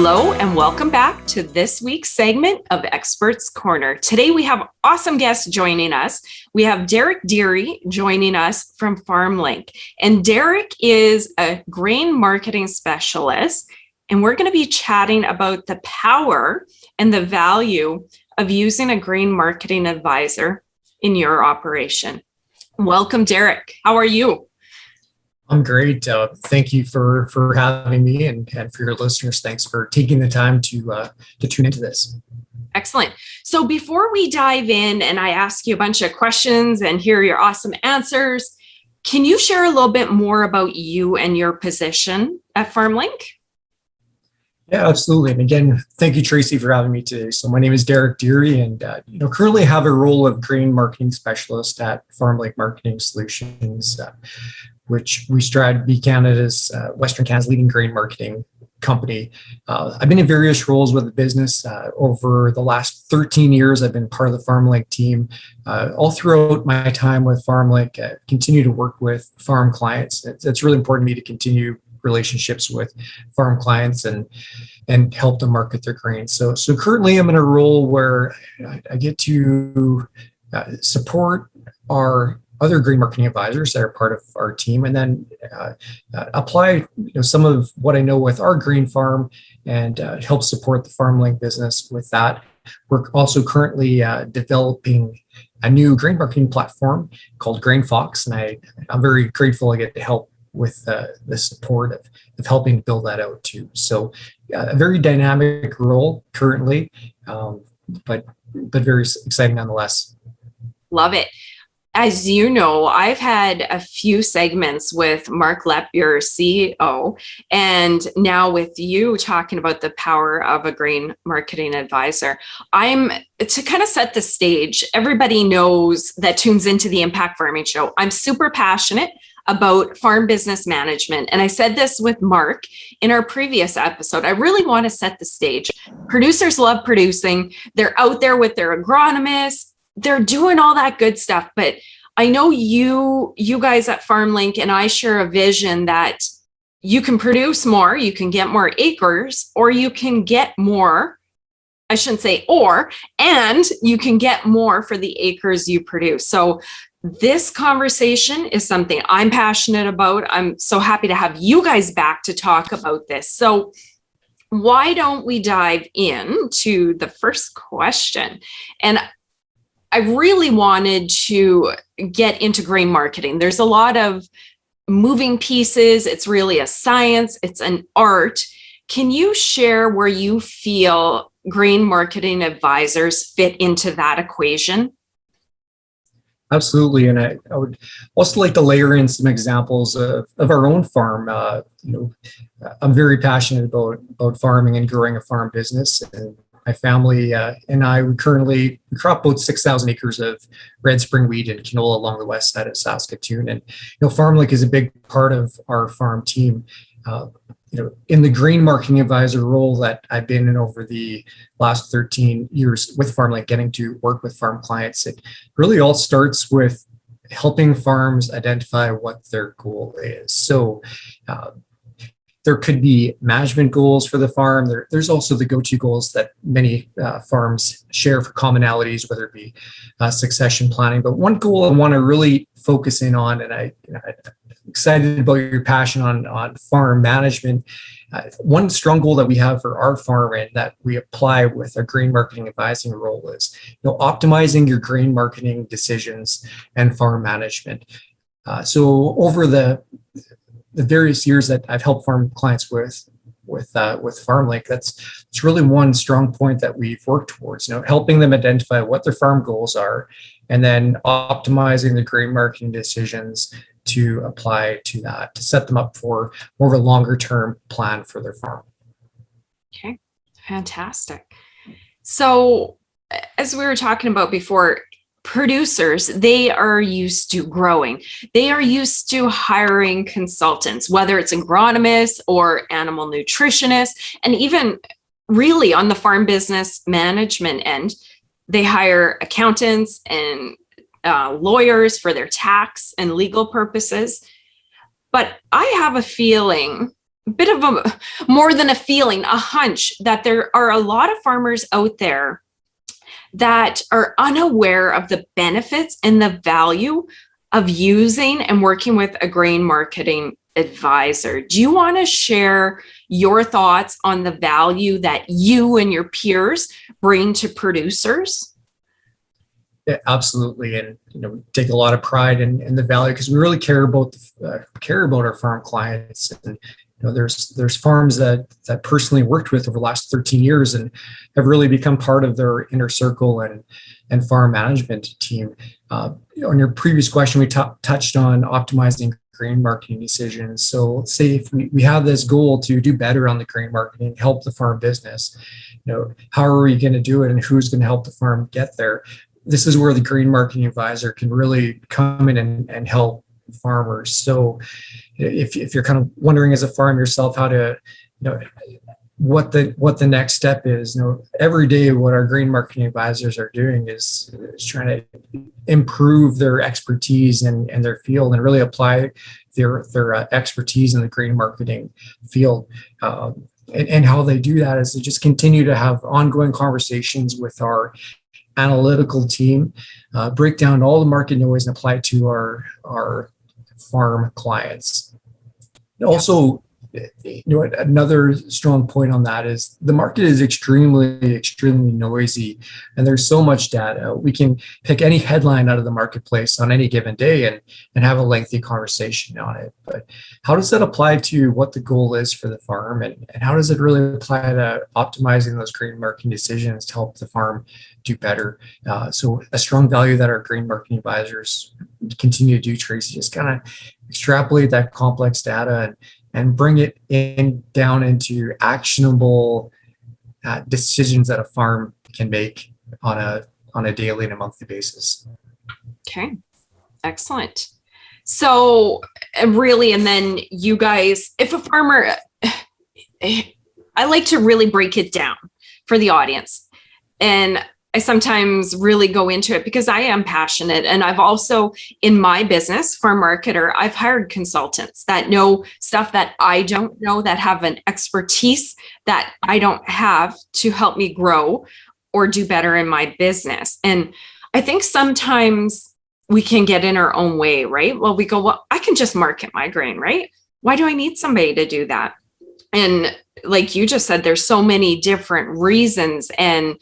Hello and welcome back to this week's segment of Experts Corner. Today we have awesome guests joining us. We have Derek Dery joining us from FarmLink. And Derek is a grain marketing specialist. And we're going to be chatting about the power and the value of using a grain marketing advisor in your operation. Welcome, Derek. How are you? I'm great. Thank you for having me, and for your listeners, thanks for taking the time to tune into this. Excellent. So before we dive in and I ask you a bunch of questions and hear your awesome answers, can you share a little bit more about you and your position at FarmLink? Yeah, absolutely. And again, thank you, Tracy, for having me today. So my name is Derek Dery, and currently have a role of grain marketing specialist at FarmLink Marketing Solutions, which we strive to be Canada's, Western Canada's leading grain marketing company. I've been in various roles with the business. Over the last 13 years, I've been part of the FarmLink team. All throughout my time with FarmLink, I continue to work with farm clients. It's really important to me to continue relationships with farm clients and help them market their grain. So currently I'm in a role where I get to support our other grain marketing advisors that are part of our team, and then apply some of what I know with our grain farm and help support the FarmLink business with that. We're also currently developing a new grain marketing platform called GrainFox, and I'm very grateful I get to help with the support of helping build that out too. So a very dynamic role currently, but very exciting nonetheless. Love it. As you know, I've had a few segments with Mark Lepp, your CEO, and now with you talking about the power of a grain marketing advisor. To kind of set the stage, everybody knows that tunes into the Impact Farming Show. I'm super passionate about farm business management. And I said this with Mark in our previous episode. I really want to set the stage. Producers love producing. They're out there with their agronomists. They're doing all that good stuff. But I know you guys at FarmLink and I share a vision that you can produce more, you can get more acres, or you can get more, I shouldn't say or, and you can get more for the acres you produce. So this conversation is something I'm passionate about. I'm so happy to have you guys back to talk about this. So why don't we dive into the first question? And I really wanted to get into grain marketing. There's a lot of moving pieces. It's really a science. It's an art. Can you share where you feel grain marketing advisors fit into that equation? Absolutely. And I would also like to layer in some examples of our own farm. I'm very passionate about farming and growing a farm business. And my family and I, we crop about 6,000 acres of red spring wheat and canola along the west side of Saskatoon. And, FarmLink is a big part of our farm team. In the grain marketing advisor role that I've been in over the last 13 years with FarmLink, getting to work with farm clients, it really all starts with helping farms identify what their goal is. So there could be management goals for the farm. There's also the go-to goals that many farms share for commonalities, whether it be succession planning. But one goal I want to really focus in on, and I'm excited about your passion on farm management. One strong goal that we have for our farm and that we apply with our grain marketing advising role is optimizing your grain marketing decisions and farm management. So over the various years that I've helped farm clients with FarmLink, it's really one strong point that we've worked towards, helping them identify what their farm goals are, and then optimizing the grain marketing decisions to apply to that, to set them up for more of a longer term plan for their farm. Okay, fantastic. So as we were talking about before, producers, they are used to growing. They are used to hiring consultants, whether it's agronomists or animal nutritionists, and even really on the farm business management end, they hire accountants and lawyers for their tax and legal purposes. But I have a feeling bit of a more than a feeling, a hunch that there are a lot of farmers out there that are unaware of the benefits and the value of using and working with a grain marketing advisor. Do you want to share your thoughts on the value that you and your peers bring to producers? Yeah, absolutely, and we take a lot of pride in the value because we really care about our farm clients. And there's farms that personally worked with over the last 13 years and have really become part of their inner circle and farm management team. On your previous question, we touched on optimizing grain marketing decisions. So let's say if we have this goal to do better on the grain marketing, help the farm business, how are we going to do it and who's going to help the farm get there? This is where the grain marketing advisor can really come in and help farmers. So if you're kind of wondering as a farm yourself how to, what the next step is, every day what our grain marketing advisors are doing is trying to improve their expertise and their field and really apply their expertise in the grain marketing field. And how they do that is to just continue to have ongoing conversations with our analytical team, break down all the market noise and apply it to our farm clients. Also, another strong point on that is the market is extremely noisy, and there's so much data. We can pick any headline out of the marketplace on any given day and have a lengthy conversation on it. But how does that apply to what the goal is for the farm, and how does it really apply to optimizing those grain marketing decisions to help the farm do better? So a strong value that our grain marketing advisors continue to do, Tracy, just kind of extrapolate that complex data and bring it down into actionable decisions that a farm can make on a daily and a monthly basis. Okay, excellent. So really, and then you guys, if a farmer, I like to really break it down for the audience. And I sometimes really go into it because I am passionate. And I've also, in my business, farm marketer, I've hired consultants that know stuff that I don't know, that have an expertise that I don't have to help me grow or do better in my business. And I think sometimes we can get in our own way, right? Well, we go, well, I can just market my grain, right? Why do I need somebody to do that? And like you just said, there's so many different reasons and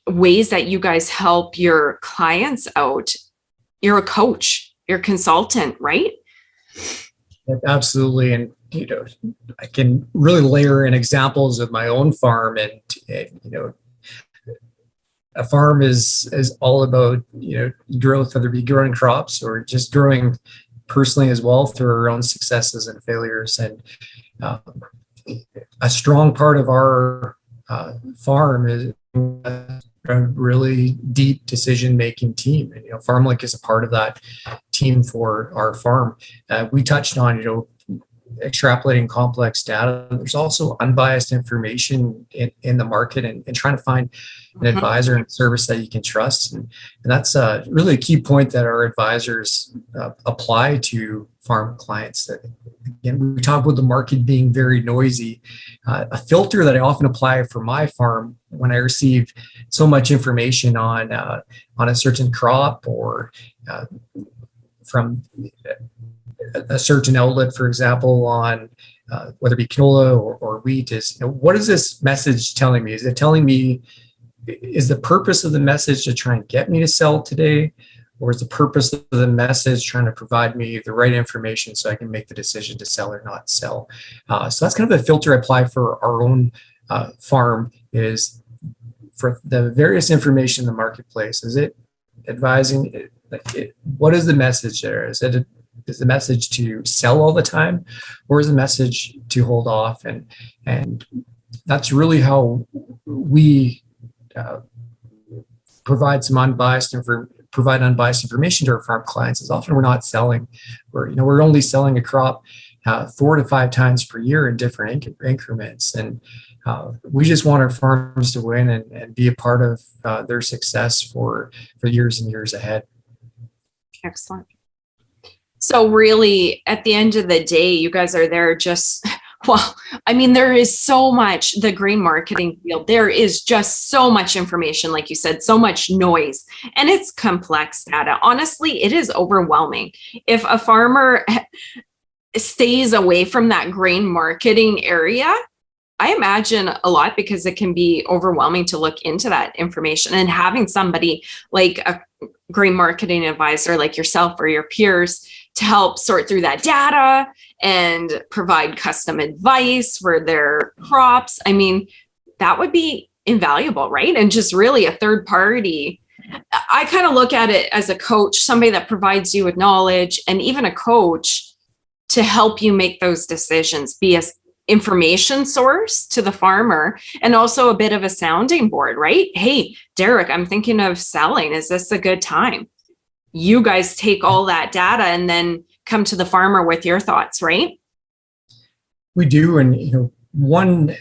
ways that you guys help your clients out. You're a coach, you're a consultant, right? Absolutely. And, I can really layer in examples of my own farm and a farm is all about, growth, whether it be growing crops or just growing personally as well through our own successes and failures. And a strong part of our farm is a really deep decision-making team. And, FarmLink is a part of that team for our farm. We touched on, extrapolating complex data. There's also unbiased information in the market and trying to find an advisor and service that you can trust. And that's really a key point that our advisors apply to farm clients. That, again, we talk about the market being very noisy. A filter that I often apply for my farm when I receive so much information on a certain crop or from a certain outlet, for example, on whether it be canola or wheat, is what is this message telling me? Is it telling me, is the purpose of the message to try and get me to sell today, or is the purpose of the message trying to provide me the right information so I can make the decision to sell or not sell? So that's kind of a filter I apply for our own farm, is for the various information in the marketplace. Is it advising? What is the message there? Is the message to sell all the time, or is the message to hold off? And that's really how we provide unbiased information to our farm clients. Is often we're not selling, we're only selling a crop 4 to 5 times per year in different increments, and we just want our farms to win and be a part of their success for years and years ahead. Excellent. So really, at the end of the day, you guys are there just, well, I mean, there is so much, the grain marketing field, there is just so much information, like you said, so much noise, and it's complex data. Honestly, it is overwhelming. If a farmer stays away from that grain marketing area, I imagine a lot, because it can be overwhelming to look into that information, and having somebody like a grain marketing advisor like yourself or your peers to help sort through that data and provide custom advice for their crops. I mean, that would be invaluable, right? And just really a third party. I kind of look at it as a coach, somebody that provides you with knowledge, and even a coach to help you make those decisions, be a information source to the farmer, and also a bit of a sounding board, right? Hey, Derek, I'm thinking of selling. Is this a good time? You guys take all that data and then come to the farmer with your thoughts, right? We do. And, one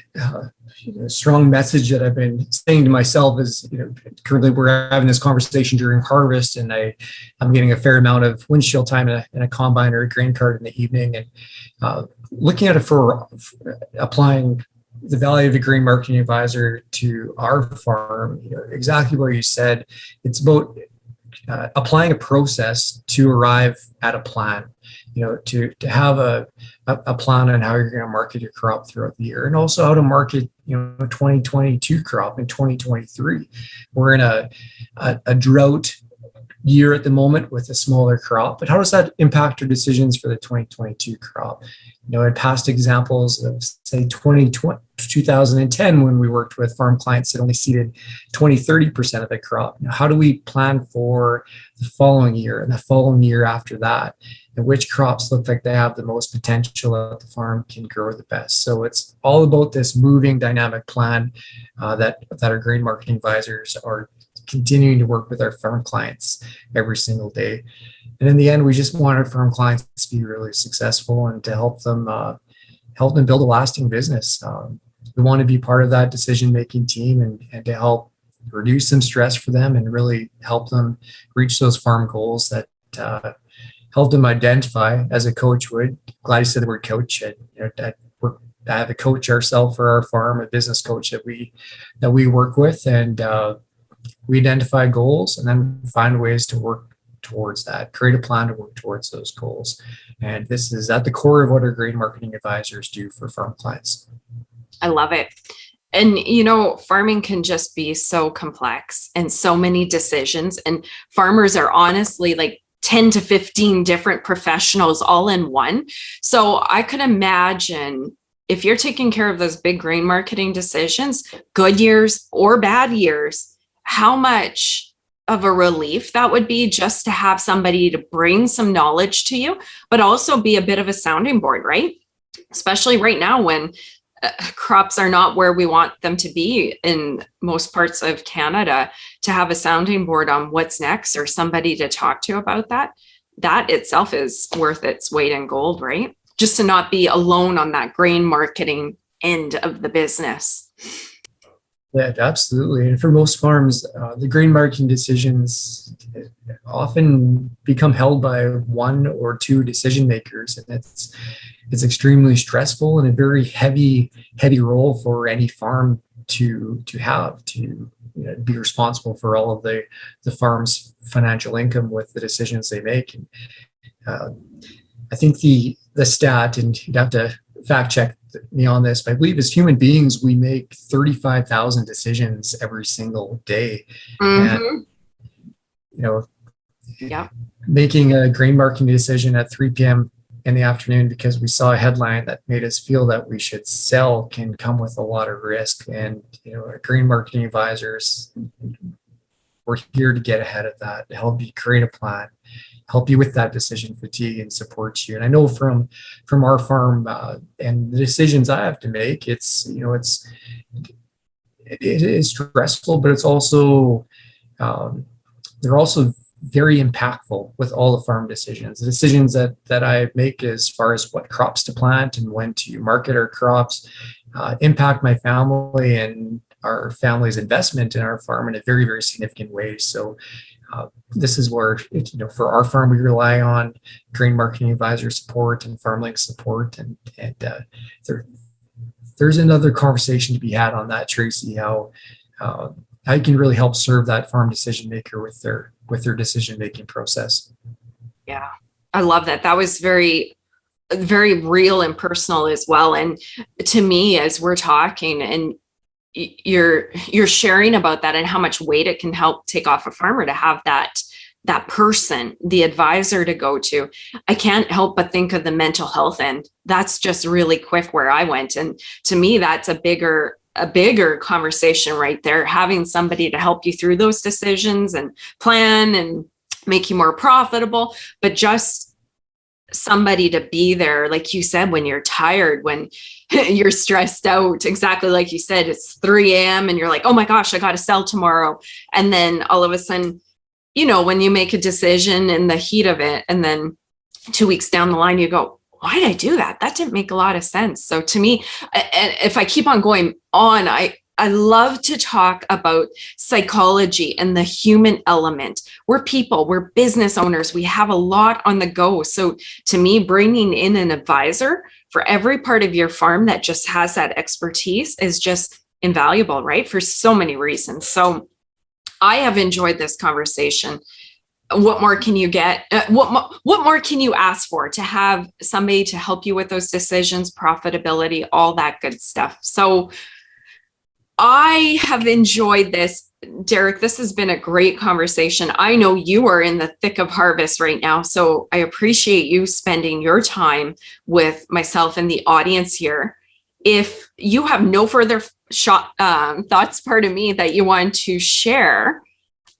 strong message that I've been saying to myself is, currently we're having this conversation during harvest, and I'm getting a fair amount of windshield time in a combine or a grain cart in the evening, and looking at it for applying the value of a grain marketing advisor to our farm. Exactly what you said. It's about applying a process to arrive at a plan. To have a plan on how you're going to market your crop throughout the year, and also how to market 2022 crop in 2023. We're in a drought year at the moment with a smaller crop, but how does that impact our decisions for the 2022 crop? In past examples of, say, 2010, when we worked with farm clients that only seeded 20-30% of the crop, how do we plan for the following year and the following year after that, and which crops look like they have the most potential that the farm can grow the best? So it's all about this moving dynamic plan that our grain marketing advisors are continuing to work with our farm clients every single day. And in the end, we just want our farm clients to be really successful and to help them build a lasting business. We want to be part of that decision-making team, and to help reduce some stress for them and really help them reach those farm goals that help them identify, as a coach would. Glad you said the word coach. I have a coach ourselves for our farm, a business coach that we work with, and we identify goals and then find ways to work towards that, create a plan to work towards those goals. And this is at the core of what our grain marketing advisors do for farm clients. I love it. And, farming can just be so complex and so many decisions. And farmers are honestly like 10 to 15 different professionals all in one. So I could imagine, if you're taking care of those big grain marketing decisions, good years or bad years, how much of a relief that would be just to have somebody to bring some knowledge to you, but also be a bit of a sounding board, right? Especially right now when crops are not where we want them to be in most parts of Canada, to have a sounding board on what's next, or somebody to talk to about that itself is worth its weight in gold, right? Just to not be alone on that grain marketing end of the business. Yeah, absolutely. And for most farms, the grain marketing decisions often become held by one or two decision makers, and it's extremely stressful and a very heavy role for any farm to have to be responsible for all of the farm's financial income with the decisions they make. And I think the stat, and you'd have to fact check me on this, but I believe as human beings, we make 35,000 decisions every single day. Mm-hmm. And, yeah, making a grain marketing decision at 3 p.m. in the afternoon because we saw a headline that made us feel that we should sell can come with a lot of risk. And, our grain marketing advisors, we're here to get ahead of that, to help you create a plan, help you with that decision fatigue, and support you. And I know from our farm and the decisions I have to make, it is stressful, but it's also they're also very impactful with all the farm decisions. The decisions that I make as far as what crops to plant and when to market our crops impact my family and our family's investment in our farm in a very, very significant way. So This is where, for our farm, we rely on grain marketing advisor support and FarmLink support. And there's another conversation to be had on that, Tracy, how you can really help serve that farm decision maker with their decision making process. Yeah, I love that. That was very, very real and personal as well. And to me, as we're talking and you're sharing about that and how much weight it can help take off a farmer to have that person, the advisor to go to, I can't help but think of the mental health end. That's just really quick where I went. And to me, that's a bigger conversation right there, having somebody to help you through those decisions and plan and make you more profitable, but just somebody to be there, like you said, when you're tired, when you're stressed out, exactly like you said, it's 3 a.m. and you're like, oh my gosh, I got to sell tomorrow. And then all of a sudden, when you make a decision in the heat of it, and then 2 weeks down the line, you go, why did I do that? That didn't make a lot of sense. So to me, and if I keep on going on, I love to talk about psychology and the human element. We're people, we're business owners. We have a lot on the go. So to me, bringing in an advisor for every part of your farm that just has that expertise is just invaluable, right? For so many reasons. So I have enjoyed this conversation. What more can you get? What more can you ask for to have somebody to help you with those decisions, profitability, all that good stuff? So I have enjoyed this. Derek, this has been a great conversation. I know you are in the thick of harvest right now, so I appreciate you spending your time with myself and the audience here. If you have no further thoughts, pardon me, that you want to share,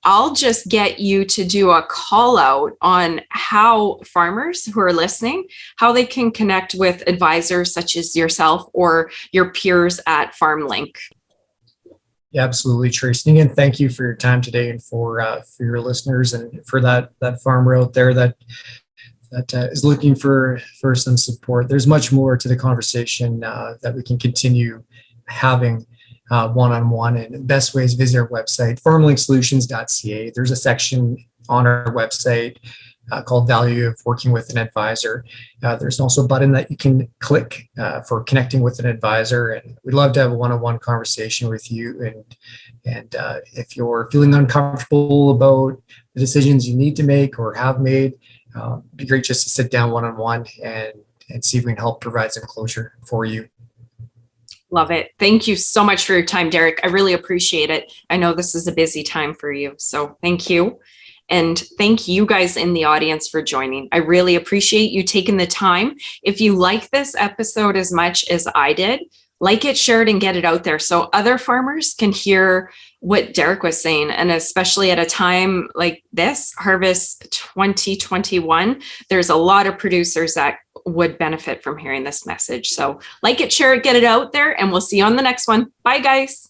I'll just get you to do a call out on how farmers who are listening, how they can connect with advisors such as yourself or your peers at FarmLink. Yeah, absolutely, Tracy. And again, thank you for your time today and for your listeners and for that farmer out there that is looking for some support. There's much more to the conversation that we can continue having one-on-one, and the best way is visit our website, farmlinksolutions.ca. There's a section on our website called Value of Working with an Advisor. There's also a button that you can click for connecting with an advisor, and we'd love to have a one-on-one conversation with you. And if you're feeling uncomfortable about the decisions you need to make or have made, it'd be great just to sit down one-on-one and see if we can help provide some closure for you. Love it. Thank you so much for your time, Derek. I really appreciate it. I know this is a busy time for you, so thank you. And thank you guys in the audience for joining. I really appreciate you taking the time. If you like this episode as much as I did, like it, share it, and get it out there so other farmers can hear what Derek was saying. And especially at a time like this, Harvest 2021, there's a lot of producers that would benefit from hearing this message. So like it, share it, get it out there, and we'll see you on the next one. Bye, guys.